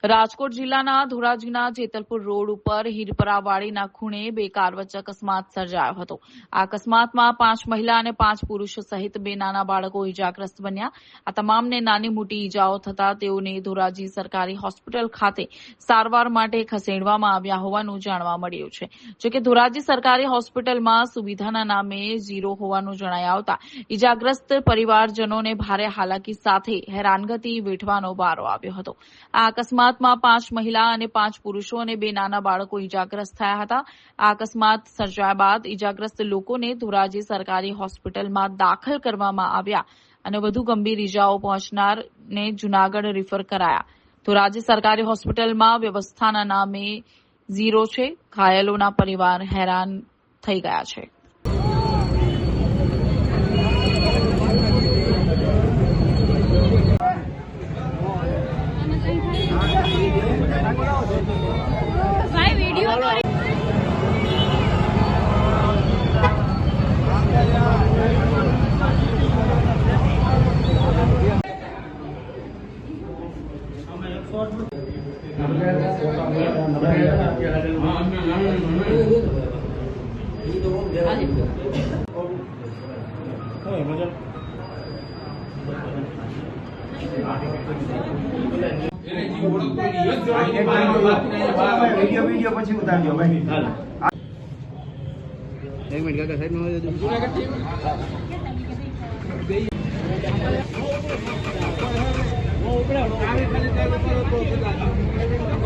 રાજકોટ જિલ્લાના ધોરાજીના જેતલપુર રોડ ઉપર હીરપરાવાડીના ખૂણે બે કાર વચ્ચે અકસ્માત સર્જાયો હતો. આ અકસ્માતમાં 5 મહિલા અને 5 પુરુષ સહિત 2 નાના બાળકો ઇજાગ્રસ્ત બન્યા. આ તમામને નાની મોટી ઇજાઓ થતા તેઓને ધોરાજી સરકારી હોસ્પિટલ ખાતે સારવાર માટે ખસેડવામાં આવ્યા હોવાનું જાણવા મળ્યું છે. જોકે ધોરાજી સરકારી હોસ્પિટલમાં સુવિધાના નામે ઝીરો હોવાનું જણાઈ આવતા ઇજાગ્રસ્ત પરિવારજનોને ભારે હાલાકી સાથે હેરાનગતિ વેઠવાનો વારો આવ્યો હતો. આ અકસ્માતમાં 5 મહિલા અને 5 પુરુષો અને 2 નાના બાળકો ઇજાગ્રસ્ત થયા હતા. આ અકસ્માત સર્જાયા બાદ ઇજાગ્રસ્ત લોકોને ધોરાજી સરકારી હોસ્પિટલમાં દાખલ કરવામાં આવ્યા અને વધુ ગંભીર ઇજાઓ પહોંચનારને જૂનાગઢ રિફર કરાયા. ધોરાજી સરકારી હોસ્પિટલમાં વ્યવસ્થાના નામે ઝીરો છે. ઘાયલોના પરિવાર હેરાન થઈ ગયા છે. वीडियो પછી ઉતારજો ભાઈ. એક મિનિટ કાકા સાઈડ માં